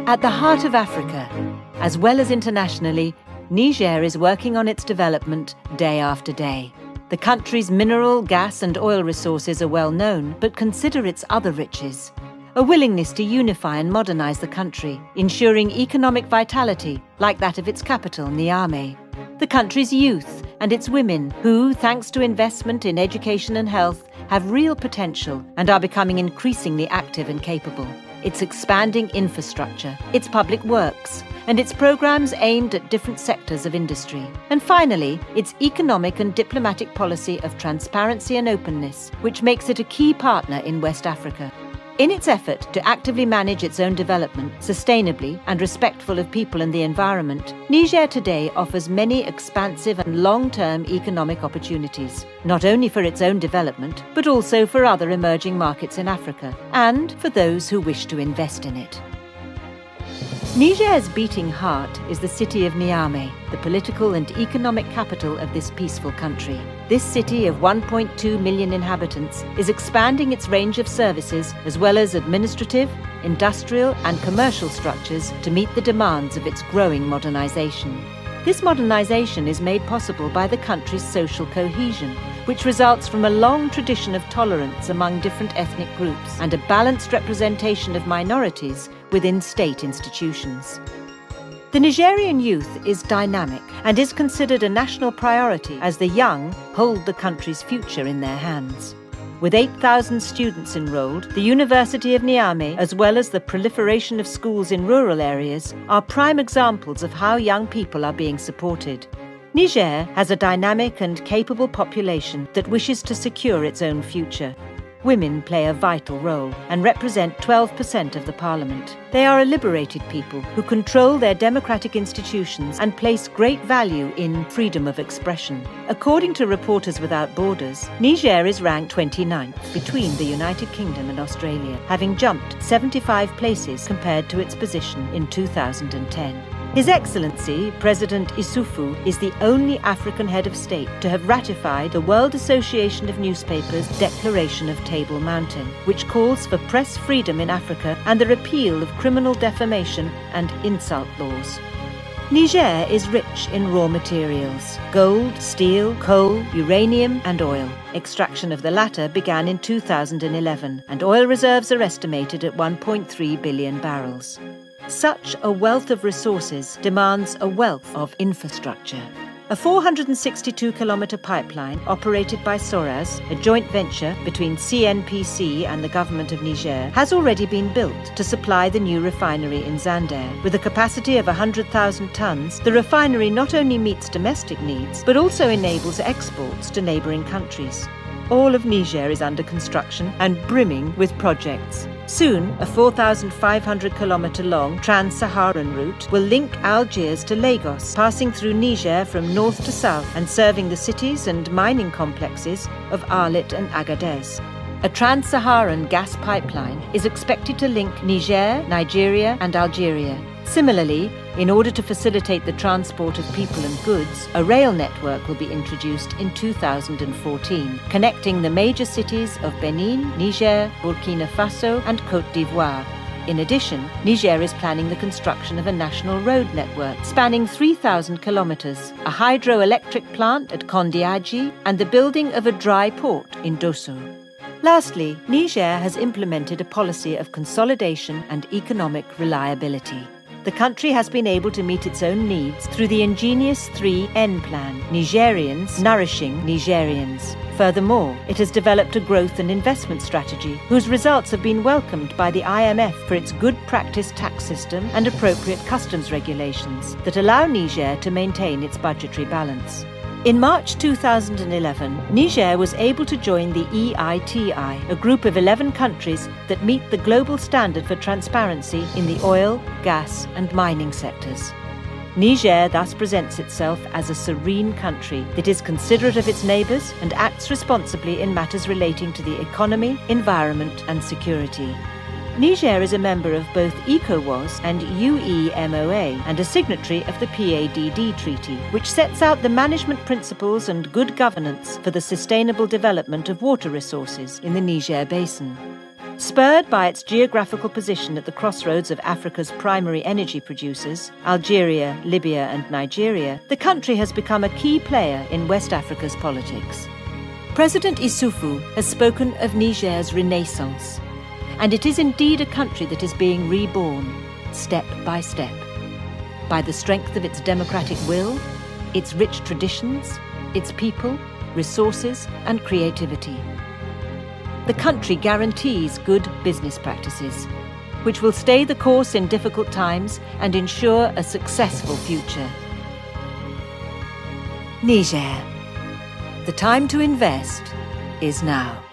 At the heart of Africa, as well as internationally, Niger is working on its development day after day. The country's mineral, gas and oil resources are well known, but consider its other riches. A willingness to unify and modernize the country, ensuring economic vitality, like that of its capital, Niamey. The country's youth and its women, who, thanks to investment in education and health, have real potential and are becoming increasingly active and capable. Its expanding infrastructure, its public works, and its programs aimed at different sectors of industry. And finally, its economic and diplomatic policy of transparency and openness, which makes it a key partner in West Africa. In its effort to actively manage its own development, sustainably and respectful of people and the environment, Niger today offers many expansive and long-term economic opportunities, not only for its own development, but also for other emerging markets in Africa, and for those who wish to invest in it. Niger's beating heart is the city of Niamey, the political and economic capital of this peaceful country. This city of 1.2 million inhabitants is expanding its range of services as well as administrative, industrial and commercial structures to meet the demands of its growing modernization. This modernization is made possible by the country's social cohesion, which results from a long tradition of tolerance among different ethnic groups and a balanced representation of minorities within state institutions. The Nigerian youth is dynamic and is considered a national priority as the young hold the country's future in their hands. With 8,000 students enrolled, the University of Niamey, as well as the proliferation of schools in rural areas, are prime examples of how young people are being supported. Niger has a dynamic and capable population that wishes to secure its own future. Women play a vital role and represent 12% of the parliament. They are a liberated people who control their democratic institutions and place great value in freedom of expression. According to Reporters Without Borders, Niger is ranked 29th between the United Kingdom and Australia, having jumped 75 places compared to its position in 2010. His Excellency, President Issoufou, is the only African head of state to have ratified the World Association of Newspapers' Declaration of Table Mountain, which calls for press freedom in Africa and the repeal of criminal defamation and insult laws. Niger is rich in raw materials: gold, steel, coal, uranium and oil. Extraction of the latter began in 2011, and oil reserves are estimated at 1.3 billion barrels. Such a wealth of resources demands a wealth of infrastructure. A 462-kilometre pipeline operated by Soraz, a joint venture between CNPC and the government of Niger, has already been built to supply the new refinery in Zander. With a capacity of 100,000 tonnes, the refinery not only meets domestic needs, but also enables exports to neighbouring countries. All of Niger is under construction and brimming with projects. Soon, a 4,500-kilometre-long trans-Saharan route will link Algiers to Lagos, passing through Niger from north to south and serving the cities and mining complexes of Arlit and Agadez. A trans-Saharan gas pipeline is expected to link Niger, Nigeria and Algeria. Similarly, in order to facilitate the transport of people and goods, a rail network will be introduced in 2014, connecting the major cities of Benin, Niger, Burkina Faso and Côte d'Ivoire. In addition, Niger is planning the construction of a national road network spanning 3,000 kilometres, a hydroelectric plant at Kondiaji and the building of a dry port in Dosso. Lastly, Niger has implemented a policy of consolidation and economic reliability. The country has been able to meet its own needs through the ingenious 3N plan: Nigerians nourishing Nigerians. Furthermore, it has developed a growth and investment strategy whose results have been welcomed by the IMF for its good practice tax system and appropriate customs regulations that allow Niger to maintain its budgetary balance. In March 2011, Niger was able to join the EITI, a group of 11 countries that meet the global standard for transparency in the oil, gas and mining sectors. Niger thus presents itself as a serene country that is considerate of its neighbours and acts responsibly in matters relating to the economy, environment and security. Niger is a member of both ECOWAS and UEMOA and a signatory of the PADD Treaty, which sets out the management principles and good governance for the sustainable development of water resources in the Niger Basin. Spurred by its geographical position at the crossroads of Africa's primary energy producers, Algeria, Libya and Nigeria, the country has become a key player in West Africa's politics. President Issoufou has spoken of Niger's renaissance, and it is indeed a country that is being reborn, step by step, by the strength of its democratic will, its rich traditions, its people, resources and creativity. The country guarantees good business practices, which will stay the course in difficult times and ensure a successful future. Niger. The time to invest is now.